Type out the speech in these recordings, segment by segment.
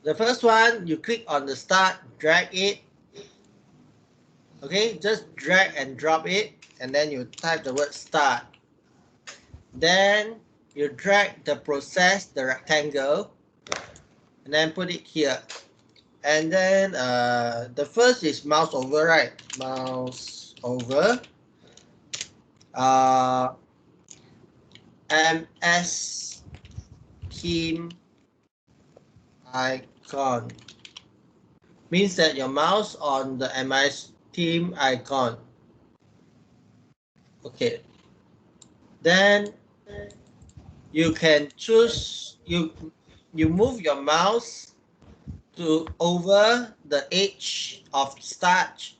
The first one, you click on the start, drag it. Okay, just drag and drop it, and then you type the word start. Then you drag the process, the rectangle, and then put it here. And then the first is mouse over, right? Mouse over. MS team icon means that your mouse on the MS team icon. Okay. Then you can choose, you move your mouse to over the edge of start.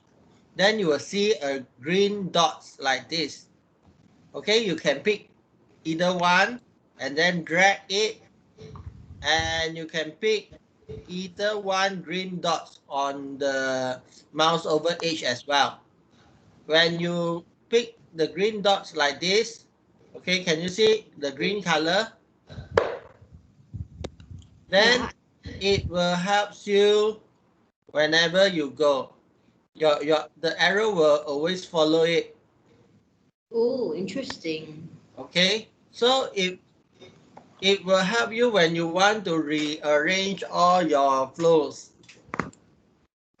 Then you will see a green dots like this. Okay, you can pick either one and then drag it, and you can pick either one green dots on the mouse over edge as well. When you pick the green dots like this, okay, can you see the green color? Then Yeah. it will help you whenever you go. The arrow will always follow it. Oh, interesting. Okay, so it will help you when you want to rearrange all your flows.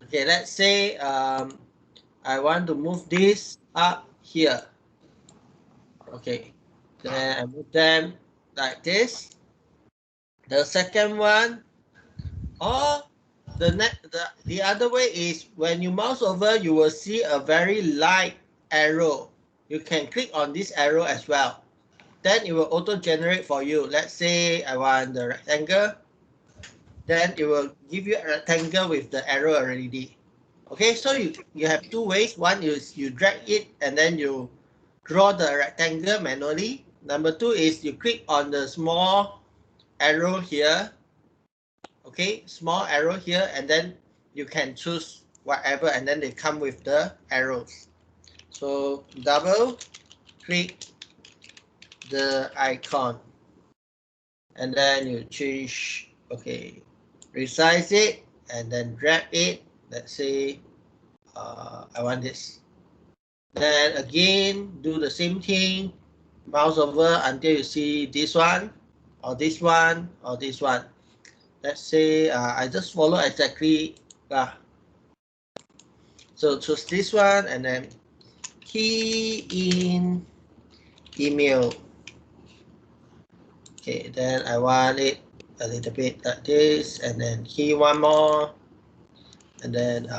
Okay, let's say I want to move this up here. Okay, then I move them like this. The second one, or the other way is when you mouse over, you will see a very light arrow. You can click on this arrow as well. Then it will auto generate for you. Let's say I want the rectangle. Then it will give you a rectangle with the arrow already. Okay, so you have two ways. One is you drag it and then you draw the rectangle manually. Number two is you click on the small arrow here. Okay, small arrow here, and then you can choose whatever, and then they come with the arrows. So double click the icon, and then you change. Okay, resize it and then drag it. Let's say I want this. Then again, do the same thing. Mouse over until you see this one, or this one, or this one. Let's say I just follow exactly. So choose this one and then key in email. Okay, then I want it a little bit like this, and then key one more, and then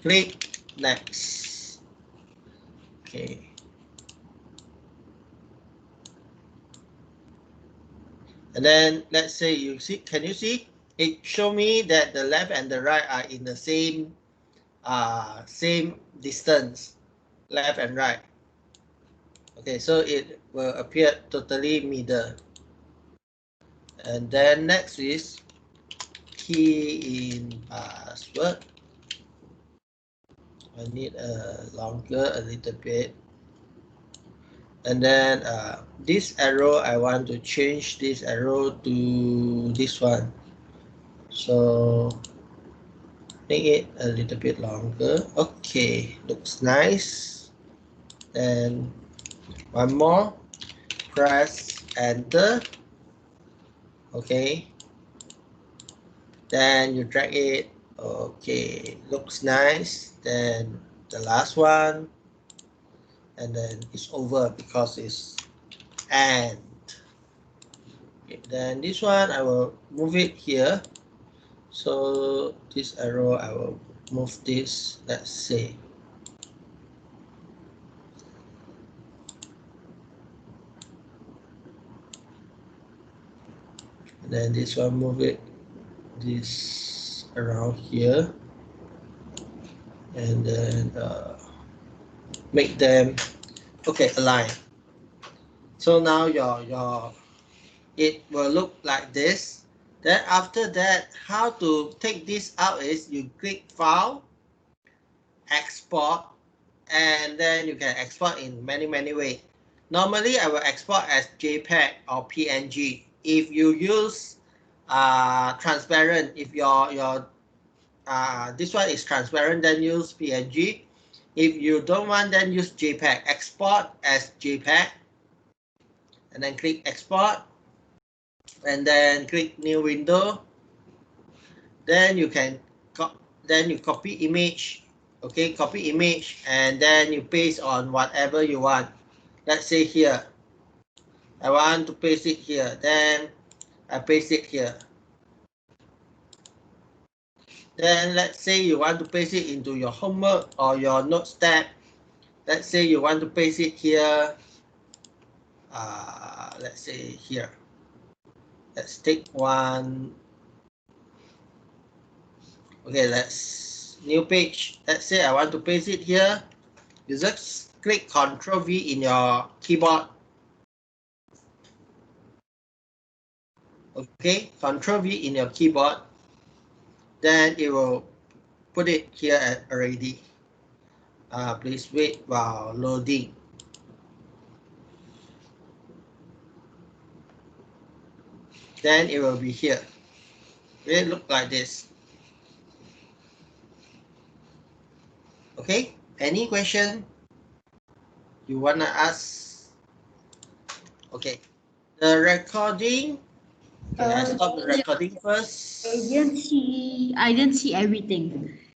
click next. Okay. And then let's say you see, can you see? It show me that the left and the right are in the same distance, left and right. Okay, so it will appear totally middle. And then next is key in password. I need a longer a little bit. And then this arrow, I want to change this arrow to this one. So make it a little bit longer. Okay, looks nice. And one more, press enter. Okay, then you drag it. Okay, looks nice. Then the last one, and then it's over because it's and. Okay, then this one I will move it here. So this arrow I will move this, let's say. And then this one, move it this around here, and then make them okay align. So now your it will look like this. Then after that, how to take this out is you click file, export, and then you can export in many ways. Normally I will export as JPEG or PNG. If you use transparent. If your this one is transparent, then use PNG. If you don't want, then use JPEG. Export as JPEG, and then click export, and then click new window. Then you can then you copy image. Okay, copy image, and then you paste on whatever you want. Let's say here, I want to paste it here. Then I paste it here. Then let's say you want to paste it into your homework or your notes tab. Let's say you want to paste it here. Let's say here. Let's take one. Okay, let's new page. Let's say I want to paste it here. You just click Ctrl V in your keyboard. Okay, Ctrl V in your keyboard. Then it will put it here already. Please wait while loading. Then it will be here. It look like this. Okay, any question you wanna ask? Okay, the recording. Okay, I stop the recording first. I didn't see everything.